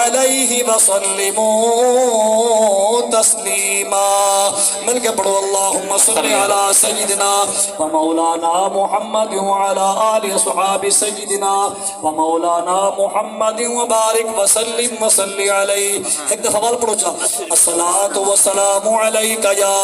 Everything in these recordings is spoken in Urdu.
علیہ وسلموا تسلیما. مل کے پڑھو اللہم صلی علی سیدنا و مولانا محمد وعلی آل صحاب سیدنا و مولانا محمد وبارک وسلم وصلی علیہ. ایک دفعہ وال پڑھو چاہ الصلاۃ والسلام علیک یا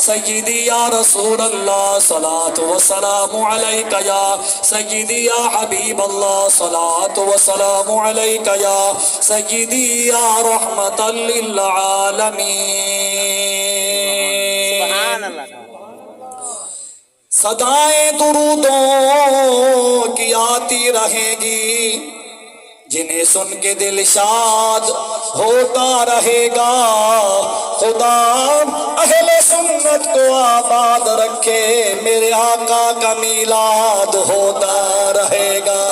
سیدی یا رسول اللہ، صلاۃ والسلام علیک یا سیدی یا حبیب اللہ، صلاۃ والسلام علیک یا سیدی یا رحمت للعالمین. صدائیں درودوں کی آتی رہیں گی، جنہیں سن کے دل شاد ہوتا رہے گا. خدا اہل سنت کو آباد رکھے، میرے آقا کا میلاد ہوتا رہے گا.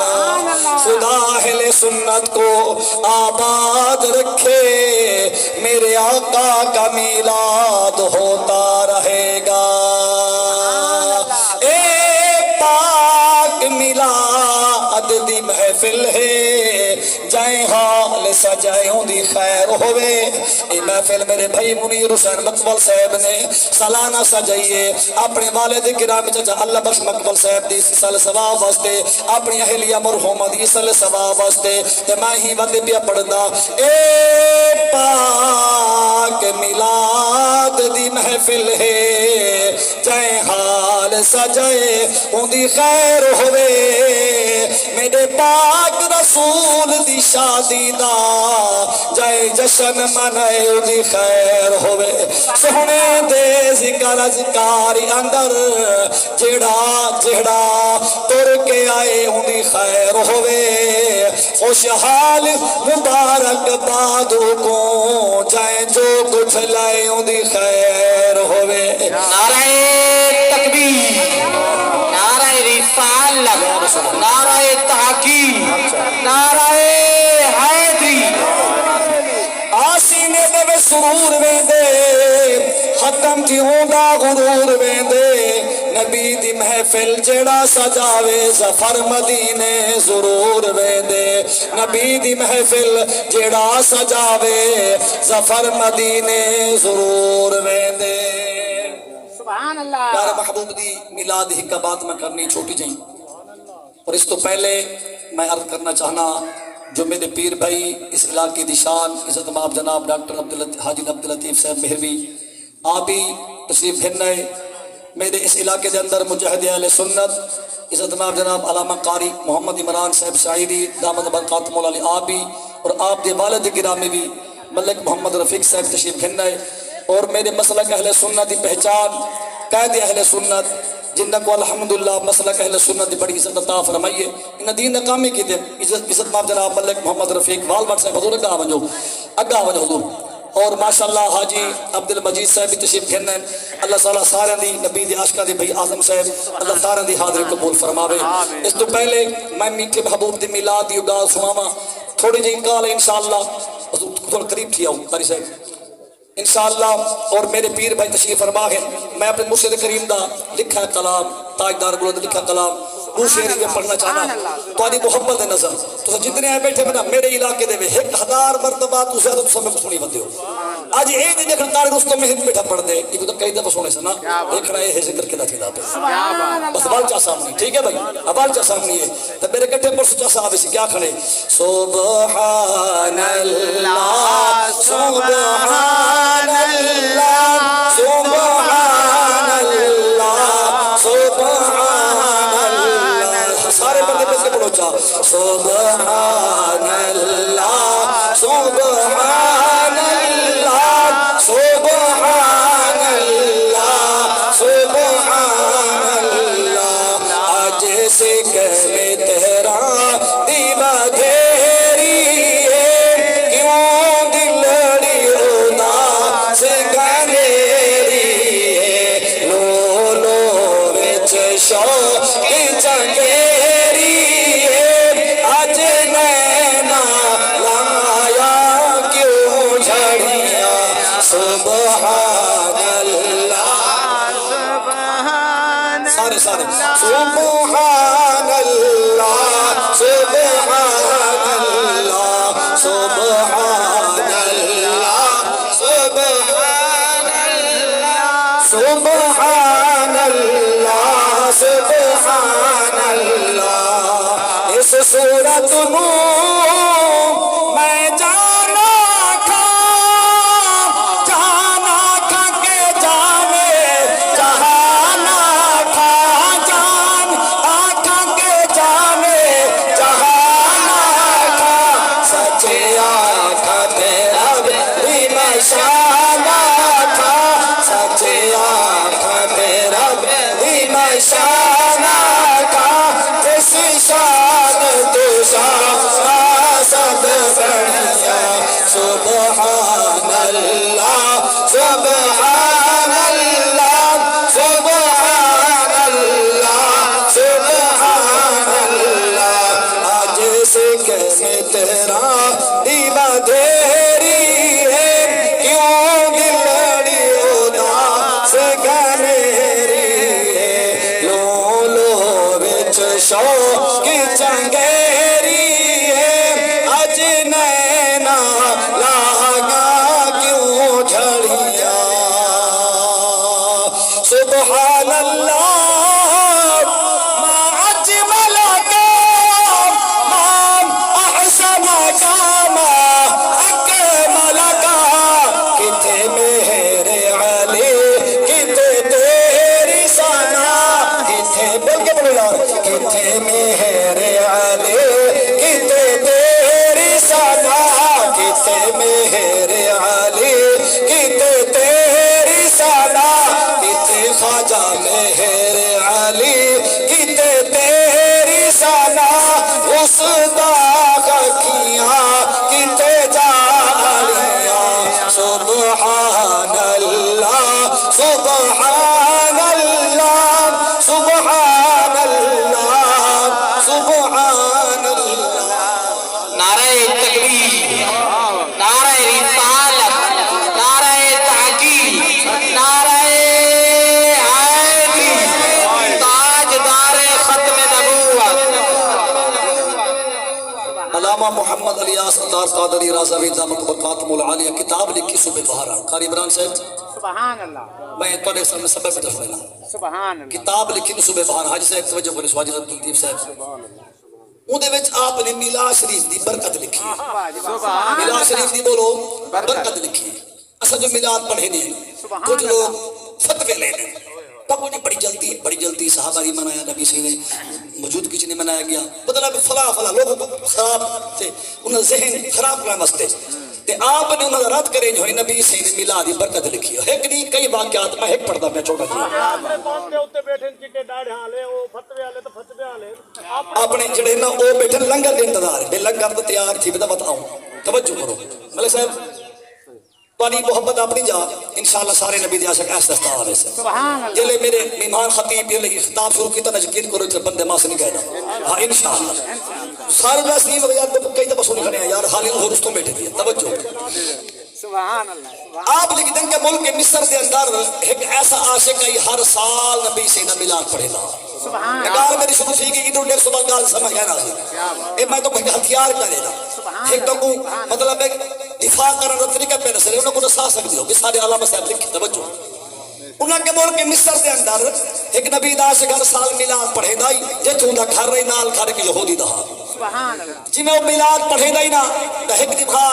خدا اہل سنت کو آباد رکھے، میرے آقا کا میلاد ہوتا رہے گا. اے پاک میلاد دی محفل ہے، جائیں حال سجائیں دی خیر ہوئے. اے محفل میرے بھائی منیر حسین مقبل صاحب نے سالانہ سجائیے اپنے والد گرامی چچا اللہ بخش مقبل صاحب دی سال ثواب واسطے، اپنی اہلیہ مرحومہ دی سال ثواب واسطے. تے میں ہی ودے پیا پڑھدا اے پاک میلاد دی محفل ہے، جائیں حال سجائیں دی خیر ہوئے. میرے پاک رسول دی شادی دا جائے جشن منائے دی خیر ہوئے. سونے دے ذکر اذکاری اندر جڑا جڑا تر کے آئے دی خیر ہوئے. خوشحال مبارک بادو کو جائیں جو کچھ لائے دی خیر ہوئے. نعرہ تکبیر، نعرہ رسالت، نعرہ تحقیق، نعرہ حیدری. آسینے دے سرور ویندے، ختم تھی ہوندا غرور ویندے. نبی دی محفل جڑا سجاوے ظفر مدینے ضرور ویندے. نبی دی محفل جڑا سجاوے ظفر مدینے ضرور ویندے. سبحان اللہ. پیارے محبوب دی میلاد ہی کا بات میں کرنی چھوٹی جائیں، اور اس تو پہلے میں عرض کرنا چاہنا جو میرے پیر بھائی اس علاقے دی شان عزت مآب جناب ڈاکٹر حاجی عبداللطیف صاحب مہروی آپ ہی تشریف گھنائے. میرے اس علاقے دے اندر مجاہد اہل سنت عزت مآب جناب علامہ قاری محمد عمران صاحب شاعری دامت برکات مولا علی آپ ہی، اور آپ دے والد گرامی بھی ملک محمد رفیق صاحب تشریف گھنائے. اور میرے مسلک اہل سنت دی پہچان قائد اہل سنت جنہ کو الحمدللہ مسلک اہل سنت دی بڑی عزت عطا فرمائیے. ان دین ناکامی کی دے عزت مآب جناب ملک محمد رفیق والبٹ صاحب حضور اگا ونجو حضور. اور ماشاءاللہ حاجی عبد المجید صاحب بھی تشریف گھن ہیں. اللہ تعالیٰ سارے دی نبی دی عاشقہ دی بھائی اعظم صاحب اللہ سارے دی حاضر قبول فرماوے. اس تو پہلے میں میٹھے محبوب دی میلاد دی اگاہ سناواں تھوڑی جی کال انشاءاللہ تھوڑا قریب تھی آؤں قاری صاحب انشاءاللہ. اور میرے پیر بھائی تشریف فرما ہے. میں اپنے مرشد کریم دا لکھا کلام تاجدار بلند لکھا کلام وہ شعری میں پڑھنا چاہنا تاری محبت نظر تو جتنے آئے بیٹھے بنا میرے علاقے دے 1000 مرتبہ تو زیادہ تو سمجھ سنی بندے ہو. آج اے دی دیکھن تارے رستم میں بیٹھا پڑھ دے یہ تو کئی دفعہ سونے سے نا دیکھنا ہے ذکر کے داخلہ پہ بس بالچا سامنے ٹھیک ہے بھائی بالچا سامنے ہے تو میرے کٹھے پر سچا صاحب سے کیا کھڑے سبحان اللہ سبحان اللہ سبحان اللہ سبحان اللہ سارے بندے پہ سے پڑھو چاہ سبحان اللہ سبحان اللہ سبحان اللہ سبحان اللہ آج سے کہے تیرا دیوہ گھیری ہے کیوں سبحان اللہ سبحان اللہ سبحان اللہ سبحان اللہ اس صورت میں جانا کھا کے جانے جہانا کھا جان آکھا کے جانے جہانا کھا سچے آکھا میرا بھی مشانہ تھا سچے آکھا میرا بھی مشانہ تھا جیسی شان تو شان سب بڑھیا سبحان اللہ سبحان اللہ سبحان اللہ سبحان اللہ آج سے کیسے تیرا دیوا دھیری ہے کیوں دلڑی اداس گھنیری ہے لو لو وچ شوق کی چنگیری ہے اج نینا لاگا کیوں جھڑیا سبحان اللہ ما اجمل کام ما احسن کام اکمل کام کتے میرے علی کتے تیری ثنا کتے بول کے بولو یار کتے میرے علی کتے تیری ثنا کتے میرے علی کتے تیری ثنا کتے خواجہ میرے علی کتے تیری ثنا اس داغ کیاں کتے جالیاں سبحان اللہ سبحان اللہ سبحان اللہ سبحان اللہ نعرہ تکبیر نعرہ رسالت نعرہ تحقیق نعرہ حیدری تاجدار ختم نبوت علامہ محمد الیاس اللہ قادری رضوی دامت برکاتہ العالیہ کتاب لکھی صبح بہارا قاری عمران صاحب سبحان اللہ میں تو سامنے سبب میں دکھ لینا سبحان اللہ کتاب لکھی صبح بہارا حاجی صاحب توجہ کرو سواجی صاحب تلطیف صاحب اندے وچ آپ نے میلاد شریف دی برکت لکھی ہے میلاد شریف دی بولو برکت لکھی ہے اصل جو میلاد پڑھے نہیں کچھ لوگ فتوے لے لیں پکو جی بڑی جلدی صحابہ نے منایا نبی سے موجود کسی نے منایا گیا مطلب فلاں لوگوں کو خراب تھے انہوں نے ذہن خراب کرنے واسطے تے آپ نے انہوں نے رد کرے جو ہے نبی سے میلاد دی برکت لکھی ہے ایک نہیں کئی واقعات میں ایک پڑھتا میں چھوٹا جی اپنے جڑے نا او بیٹھے لنگر دے انتظار بے لنگر تو تیار تھی بتا بتاؤں توجہ کرو ملک صاحب پانی محبت اپنی جا انشاءاللہ سارے نبی دیا شک ایسا دستا آوے سے جلے میرے مہمان خطیب یہ لگی خطاب شروع کی تو یقین کرو اتنے بندے ماں سے نہیں کہنا ہاں انشاءاللہ سارے بس نہیں وغیرہ کئی دفعہ سنی کھڑے ہیں یار حالی ہو رستوں بیٹھے دیئے توجہ سبحان اللہ آپ لکھ دیں کہ ملک مصر دے اندر ایک ایسا عاشق ہے ہر سال نبی سے میلاد پڑھے گا گال میری شروع سی کہ ادھر 110 گال سمجھ گیا نا میں تو کوئی ہتھیار کرے گا ایک تو کو مطلب ایک دفاع کرنے کا طریقہ پہ نسلے انہوں کو نسا سکتی ہو کہ سارے علامہ صاحب لکھی توجہ انہوں کے ملک مصر دے اندر ایک نبی دا سے ہر سال میلاد پڑھے دائی جتوں دا گھر رہی نال گھر کے یہودی دا جی میں وہ میلاد پڑھے دائی نا دا ایک دفعہ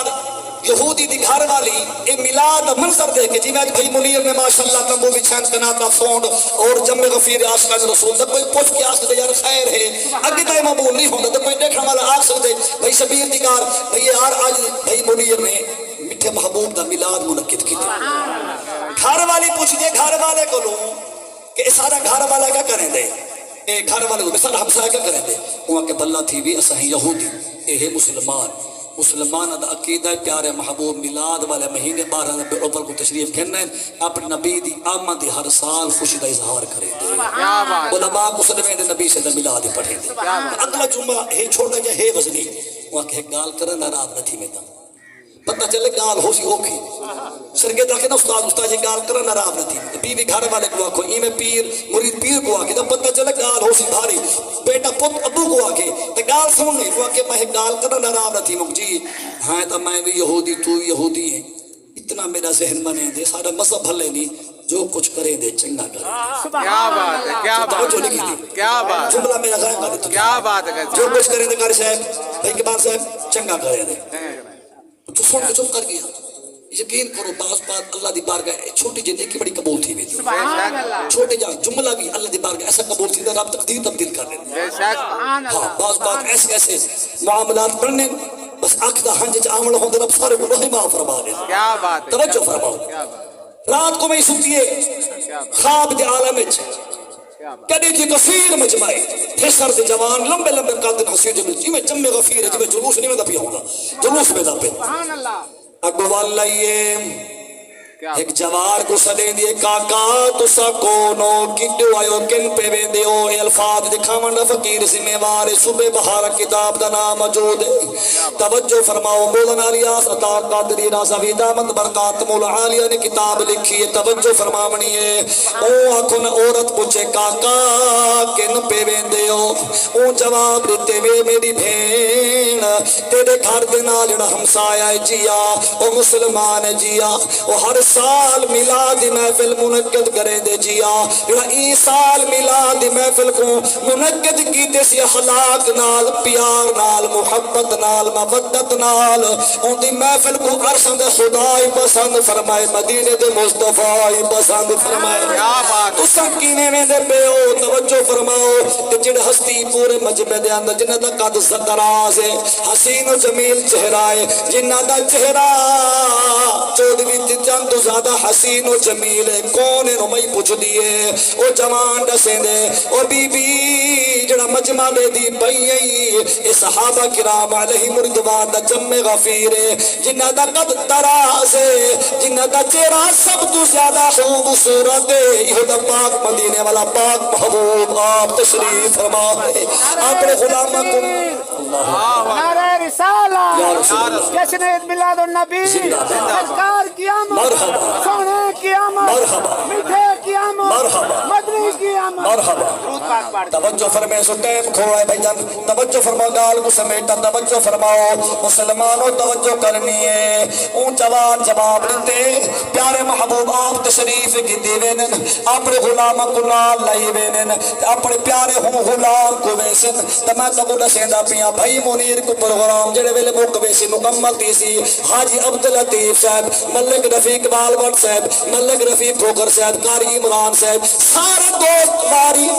یہودی دی گھر والی اے میلاد منظر دے کے جی میں بھائی منیر نے ماشاءاللہ تنبو بچھان کناتا فونڈ اور جمع غفیر عاشقان رسول دا کوئی پوچھ کے آسکتے یار خیر ہے اگے دائیں معمول نہیں ہوندہ دا کوئی دیکھنا والا آگ سکتے بھائی شبیر دیکار بھائی یار آج بھائی منیر نے میٹھے محبوب دا میلاد منعقد کی تھی گھر والی پوچھ دے گھر والے کو لوں کہ سارا گھر والا کیا کریں دے اے گھر والے کو مثلا ہمسایہ کیا کریں دے وہاں کے بلہ تھی بھی اسا ہی یہودی اے ہے مسلمان دا عقیدہ پیارے محبوب میلاد والے مہینے 12 ربیع الاول کو تشریف کھیلنا ہے اپنے نبی دی آمد ہر سال خوشی دا اظہار کرے دے علماء مسلمین دے نبی سے دا میلاد پڑھے دے اگلا جمعہ ہے چھوٹا جا ہے وزنی وہاں کہ گال کرنا راب نہ تھی میں دا پتہ چلے گال ہو سی اوکھی سرگے دا کہ نا استاد یہ گال کرنا نراب نہ تھی بیوی گھر والے کو آکھو میں پیر مرید پیر کو آکے تو پتہ چلے گال ہو سی بھاری بیٹا پت ابو کو آکے تو گال سمجھ نہیں کو آکے میں گال کرنا نراب نہ تھی مک جی ہاں تو میں بھی یہودی تو یہودی ہے اتنا میرا ذہن بنے دے سارا مذہب بھلے نہیں جو کچھ کرے دے چنگا کرے کیا بات ہے کیا بات ہے کیا بات جملہ میرا غائب کرے تو کیا بات ہے جو کچھ کرے دے قاری صاحب بھائی کے بعد صاحب چنگا کرے دے تو سن کے چپ کر گیا یقین کرو بعض بات اللہ دی بارگاہ چھوٹی جندگی کی بڑی قبول تھی بھی سبحان اللہ چھوٹے جا جملہ بھی اللہ دی بارگاہ ایسا قبول تھی رب تقدیر تبدیل کر دیتے بے شک سبحان ہاں اللہ بعض بات ایسے ایسے معاملات پڑھنے بس آنکھ دا ہنج عامل ہوں رب سارے گناہ معاف فرما دے کیا بات ہے توجہ فرماؤ کیا بات رات کو میں سنتی ہے خواب دے عالم وچ کدی تھی غفیر مجمعی پھسر دے جوان لمبے لمبے قد غفیر جی میں جمع غفیر ہے جی میں جلوس نہیں میں دا پیا ہوگا جلوس میں دا پیا سبحان اللہ اگو والا یہ ایک جوار کو سدے دیے کاکا تسا کونو کڈو آئیو کن پہ ویندے ہو اے الفاظ دکھاون دا فقیر ذمہ وار صبح بہار کتاب دا نام موجود ہے توجہ فرماؤ مولانا الیاس عطا قادری رضوی دامت برکات مولا عالیہ نے کتاب لکھی ہے توجہ فرماونی ہے او آنکھوں عورت پوچھے کاکا کن پہ ویندے ہو او جواب دیتے وے میری بہن تیرے گھر دے نال جڑا ہمسایا ہے جیا او مسلمان ہے جیا او ہر سال میلاد محفل منعقد کرے دے جیا جڑا ای سال میلاد محفل کو منعقد کیتے سی اخلاق نال پیار نال محبت نال مودت نال اون دی محفل کو عرشاں دے خدائی پسند فرمائے مدینے دے مصطفی پسند فرمائے کیا بات ہے تساں کیویں ویندے پیو توجہ فرماؤ تے جڑ ہستی پورے مجمع دے اندر جنہاں دا قد دراز ہے حسین و جمیل چہرہ ہے جنہاں دا چہرہ چودویں چند تو زیادہ حسین و جمیل ہے کون ہے نمائی پوچھ دیئے او جوان ڈسیں دے اور بی بی جڑا مجمع لے دی پئی اے صحابہ کرام علیہ مردوان دا جمع غفیر ہے جنہ دا قد دراز ہے جنہ دا چہرہ سب تو زیادہ خوبصورت ہے یہ دا پاک مدینے والا پاک محبوب آپ تشریف فرمائے اپنے غلامہ کو نعرہ رسالہ یا رسول اللہ جشن عید میلاد النبی سرکار قیامت مرحبا سونے قیامت مرحبا میٹھے قیامت مرحبا مدنی قیامت مرحبا درود پاک پڑھ توجہ فرمائے سو ٹیم کھوائے بھائی جان توجہ فرماؤ گال کو سمیٹا توجہ فرماؤ مسلمانوں توجہ کرنی ہے اون جوان جواب دیتے پیارے محبوب آپ تشریف کی دیوینن اپنے غلام کو نال لائی وینن اپنے پیارے ہوں غلام کو ویسن تمہیں تکو نسیندہ پیا بھائی منیر کو پروگرام جڑے ویلے موقع ویسی مکمل تیسی حاجی عبداللطیف صاحب ملک رفیق بالوٹ صاحب ملک رفیق ٹھوکر صاحب قاری عمران صاحب سارے دوست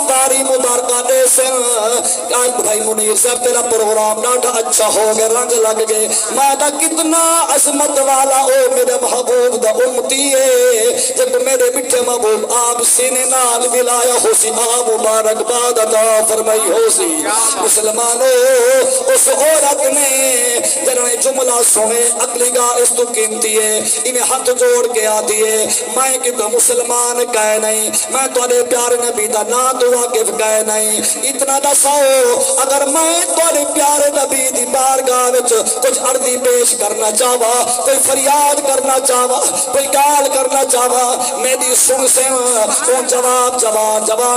باری مبارکہ دے سن آج بھائی منیر صاحب تیرا پروگرام ڈاٹا اچھا ہو گیا رنگ لگ گئے میں دا کتنا عظمت والا او میرے محبوب دا امتی ہے جب میرے مٹھے محبوب آپ سینے نال ملایا ہو سی آپ مبارک باد عطا فرمائی ہو سی مسلمانوں اس عورت نے جنہیں جملہ سنے اگلی گاہ اس تو قیمتی ہے انہیں ہاتھ جوڑ کے آتی ہے میں کہ مسلمان کہے نہیں میں تھوڑے پیارے نبی دا نا تو واقف کہے نہیں اتنا دا سو اگر میں تھوڑے پیارے نبی دی بارگاہ وچ کچھ عرضی پیش کرنا چاہوا کوئی فریاد کرنا چاہوا کوئی گال کرنا چاہوا میری سن سے وہ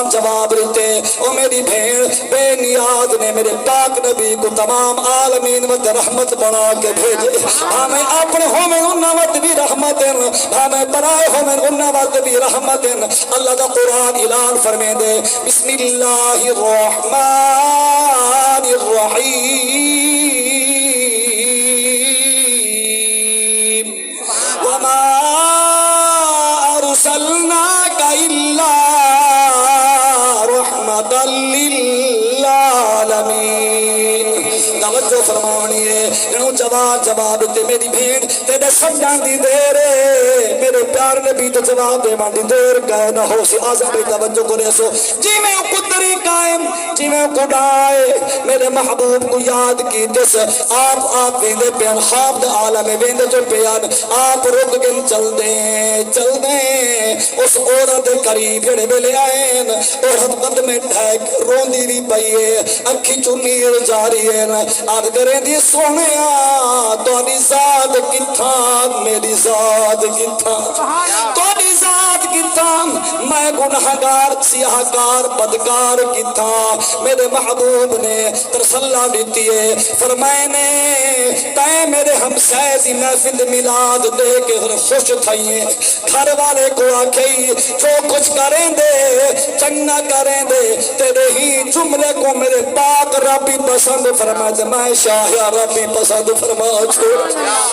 جواب رہتے او میری بھین بے نیاز نے میرے پاک نبی کو تمام عالمین وقت رحمت بنا کے بھیجے ہمیں اپنے ہمیں انہا وقت بھی رحمت ہمیں برائے ہمیں انہا وقت بھی رحمت اللہ دا قرآن اعلان فرمے دے بسم اللہ الرحمن الرحیم وما ارسلناک الا رحمتا للعالمین توجہ فرمانی ہے انہوں جواب دیتے میری بھیڑ تیرے سمجھان دی دیر میرے پیار نبی تو جواب دے ماں دی دیر گئے نہ ہو سی آزم بے توجہ کرے سو جی میں قدری قائم جی میں قدائے میرے محبوب کو یاد کی دس آپ ویندے پیان خواب دا عالم ویندے جو پیان آپ رک گن چل دیں اس عورت قریب جڑے بلے آئین عورت قد میں ڈھائک روندی بھی پئیے اکھی چنیر جاری ہے آدھ کریں دی سونے تہاڈی ذات کتھاں میری ذات کتھاں تہاڈی ذات کتھاں میں گنہگار سیاہکار بدکار کتھاں میرے محبوب نے ترسلا دیتی ہے فرمائے نے تے میرے ہمسائے دی محفل میلاد دے کے خوش تھائیے گھر والے کو آکھئی جو کچھ کریں دے چنگا کریں دے تیرے ہی جملے کو میرے پاک ربی پسند فرما دے میں شاہ یا ربی پسند فرما چھوڑ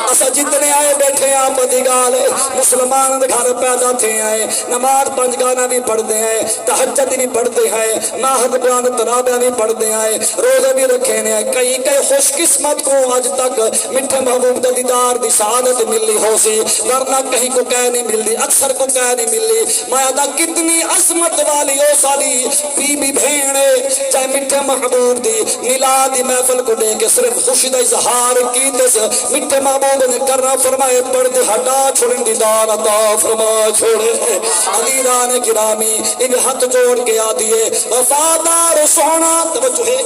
اسا جتنے آئے بیٹھے ہیں بدی گال مسلمان گھر پیدا تھے آئے نماز پنج گانا بھی پڑھتے ہیں تہجد بھی پڑھتے ہیں ماہد قرآن ترابیاں بھی پڑھتے ہیں روزے بھی رکھے ہیں کئی خوش قسمت کو آج تک میٹھے محبوب دا دیدار دی سعادت ملی ہو سی ورنہ کہیں کو کہہ نہیں ملتی اکثر کو کہہ نہیں ملی میں ادا کتنی عظمت والی او سالی بی بی بھینے چاہے میٹھے محبوب دی میلاد دی محفل کو دے کے صرف خوشی دا اظہار کیتے سے میٹھے محبوب نے کرنا فرمائے پردے ہٹا چھوڑن دیدار عطا فرما چھوڑے عزیزان گرامی ان ہاتھ جوڑ کے آدیے وفادار سونا توجہ ہے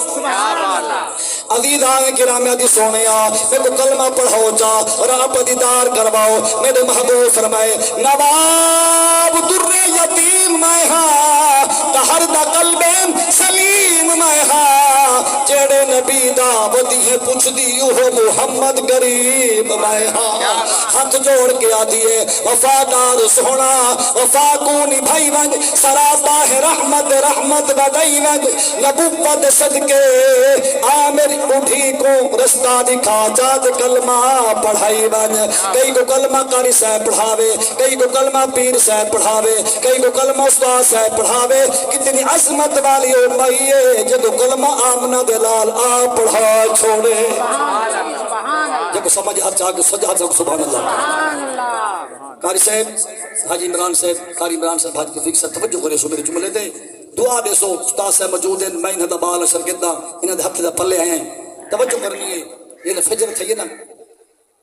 عزیزان گرامی آدھی سونے میں کو کلمہ پڑھاؤ جا اور آپ دیدار کرواؤ میرے محبوب فرمائے نواب در یتیم میں ہاں تہر دا قلب سلیم میں ہاں جڑے نبی دا ودی ہے پوچھ دی وہ محمد غریب میں ہاں ہاتھ جوڑ کے آدیے وفادار سونا وفا کو نبھائی ونج سراپا ہے رحمت رحمت بدائی ونج نبوت صدقے آمر اٹھی کو رستہ دکھا جاد کلمہ پڑھائی ونج کئی کو کلمہ قاری صاحب پڑھاوے کئی کو کلمہ پیر صاحب پڑھاوے کئی کو کلمہ استاد صاحب پڑھاوے کتنی عظمت والی امائیے جدو کلمہ آمنہ دلال آپ پڑھا چھوڑے جب سمجھ ہر چاہ کے سجا چاہ سبحان اللہ قاری صاحب حاجی عمران صاحب قاری عمران صاحب حاجی تفیق صاحب توجہ کرے سو میرے جملے دے دعا دے سو استاد صاحب موجود ہیں میں انہاں دا بال شرکتہ انہاں دے ہتھ دا پلے ہیں توجہ کرنی ہے یہ فجر تھے نا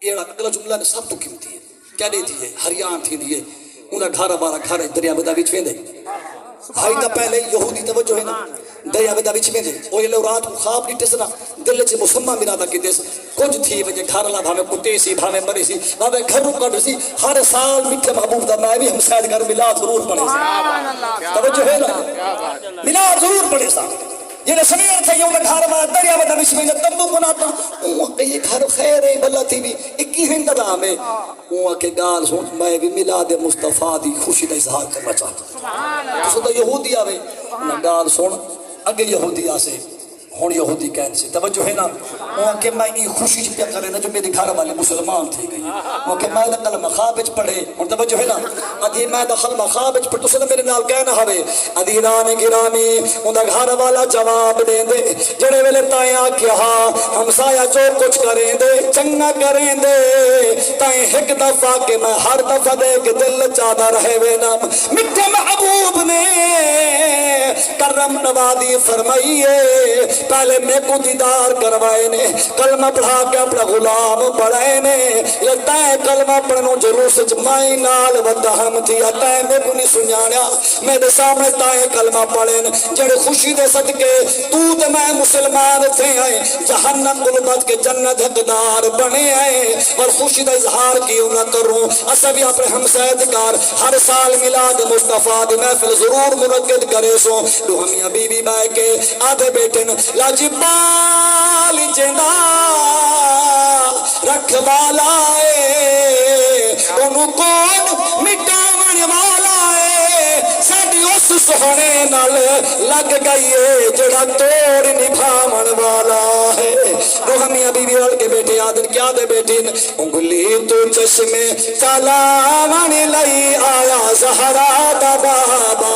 یہ اگلا جملہ نے سب تو قیمتی ہے کیا دیتی ہے ہریان تھی دیئے انہاں گھارا بارا گھارا دریا بدا بیچ میں دے بھائی تا پہلے یہودی توجہ ہے نا دریا بدا بیچ میں دے وہ یہ لو رات کو خواب نیٹے سنا دل چے مسمہ مرادا کی دیس کچھ تھی وجہ گھر لا بھامے کتے سی بھامے مری سی بھامے گھر رو کر سی ہر سال میٹھے محبوب دا میں بھی ہم سید گھر ملاد ضرور پڑے سا توجہ ہے نا ملاد ضرور پڑے سا یہ سمیر تھا یہ گھر میں دریا بدا بیچ میں تندو بناتا یہ گھر خیر ہے بلا تھی بھی اکی ہندہ میں وہ کہ گال سوچ میں بھی میلاد مصطفیٰ دی خوشی دا اظہار کرنا چاہتا ہوں تو سوچتا یہودی آوے نہ گال سن اگے یہودی آسے ہون یہودی کہن سے توجہ ہے نا وہ کہ میں یہ خوشی پیا کرے نا جو میرے گھر والے مسلمان تھے گئی وہ کہ میں کلمہ خواب وچ پڑھے اور توجہ ہے نا ادھی میں کلمہ خواب وچ پڑھ تو میرے نال کہنا ہوے ادیران گرامی اوندا گھر والا جواب دے دے جڑے ویلے تائیں آکھیا ہمسایا جو کچھ کریں دے چنگا کریں دے تائیں ایک دفعہ کہ میں ہر دفعہ دے کے دل چاہتا رہے وے نا میٹھے محبوب نے کرم نوازی فرمائیے پہلے میں کو دیدار کروائے نے کلمہ پڑھا کے اپنا غلام پڑھائے نے لگتا ہے کلمہ پڑھنو ضرور سچ مائی نال ودہم تھی آتا ہے میں کو نہیں سنیانا میرے سامنے تائیں کلمہ پڑھیں جڑے خوشی دے صدقے تو تے میں مسلمان تھے آئے جہنم غلبت کے جنت حقدار بنے آئے اور خوشی دا اظہار کیوں نہ کروں اسا بھی اپنے ہمسائدگار ہر سال میلاد مصطفیٰ دی محفل ضرور منعقد کرے سو دو ہمیاں بی بی بائے کے آدھے بیٹن لاجبال جنا رکھوالا ہے انہوں کون مٹاون والا ہے ساڑی اس سونے نال لگ گئی ہے جڑا توڑ نبھاون والا ہے وہ ہمیں ابھی بھی رل کے بیٹے آدن کیا دے بیٹین انگلی تو چشمے چلاون لئی آیا زہرا دا بابا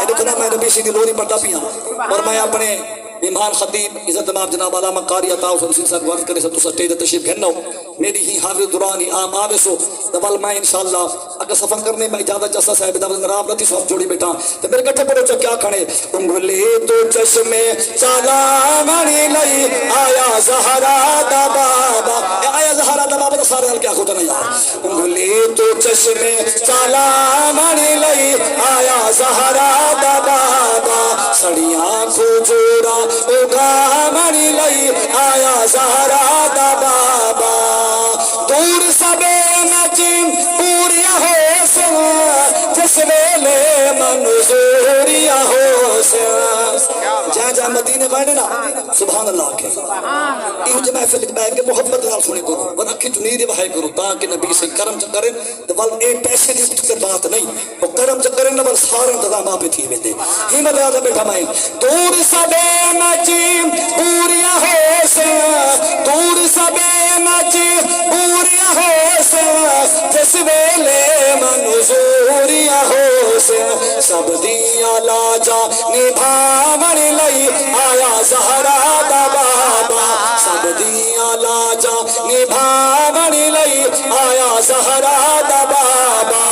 دیکھنا میں نبی سی دی لوری پڑھتا پیا اور میں اپنے مہمان خطیب عزت ماب جناب علامہ قاری عطا حسین سید صاحب ورد کرے سے تو سٹے تشریف گھنو میری ہی حافظ دورانی عام آوے سو دبل میں انشاءاللہ اگر سفر کرنے میں اجازت جسا صاحب دبل نراب رتی سو جوڑی بیٹھا تو میرے کٹھے پڑھو چا کیا کھڑے انگلی تو چشمے چالا منی لئی آیا زہرا دا بابا آیا زہرا دا بابا سارے ہل کیا کھوتا نا یار انگلی تو چشمے چالا مانی لئی آیا زہرا دا بابا سڑیاں کھجورا اگا مانی لئی آیا زہرا دا بابا دور سبے نچیم پوریا ہو سن جس ویلے منظوریا ہو سن جہاں جہاں مدینے بڑھنے نا سبحان اللہ کے یہ جو محفل بیٹھ کے محبت نال سنے کرو ورنہ اکھی چنیدے بہائے کرو تاکہ نبی سے کرم چکریں تو ول ایک پیسے دی چکر بات نہیں وہ کرم چکریں نہ ول سارا انتظام آپ تھی ویندے ہی میں لہذا بیٹھا میں دور سبے نچیم پوریا ہو سن دور سبے نچیم پوریا ہو سن جس ویلے منظوریا ہو سن سب دیا لاجا نبھاون لئی آیا زہرا دا بابا سب دیا لاجا نبھاون لئی آیا زہرا دا بابا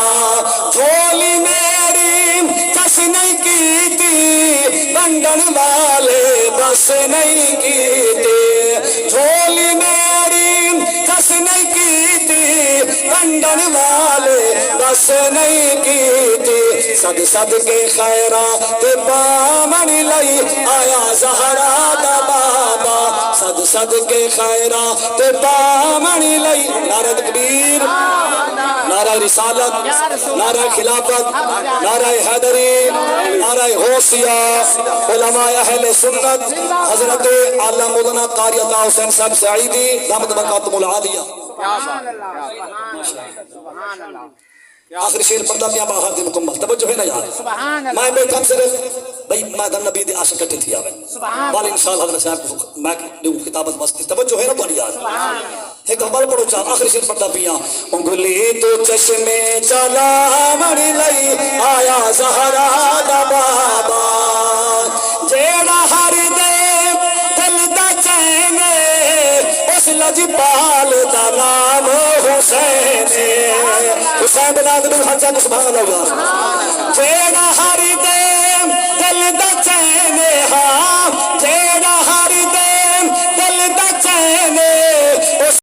جھولی میری کس نہیں کیتی بنڈن والے بس نہیں کیتے جھولی میری کس نہیں کیتی بنڈن والے بس نہیں کیتی صد صد کے خیرات پامن لئی آیا زہرا دا بابا صد صد کے خیرات پامن لئی نعرہ تکبیر نعرہ رسالت نعرہ خلافت نعرہ حیدری نعرہ غوثیہ علماء اہل سنت حضرت علامہ مولانا قاری عطا حسین صاحب سعیدی دامت برکاتہم العالیہ آخری شیر پردہ میاں باہر دی مکمل توجہ ہے نا یار میں بیٹھا صرف بھئی میں در نبی دی عاشق کٹے تھی آوے والی انشاءاللہ حضرت صاحب کو میں دوں خطابت مستی توجہ ہے نا بڑی یار ایک حمل پڑھو چاہ آخری شیر پردہ میاں انگلی تو چشمے چلا مڑی لئی آیا زہرا دا بابا جیڑا ہر دے دل دا چینے اس لجپال دا نام حسین حسین بنا دے ہر جگہ سبحان اللہ جیڑا ہر دے دل دا چینے ہاں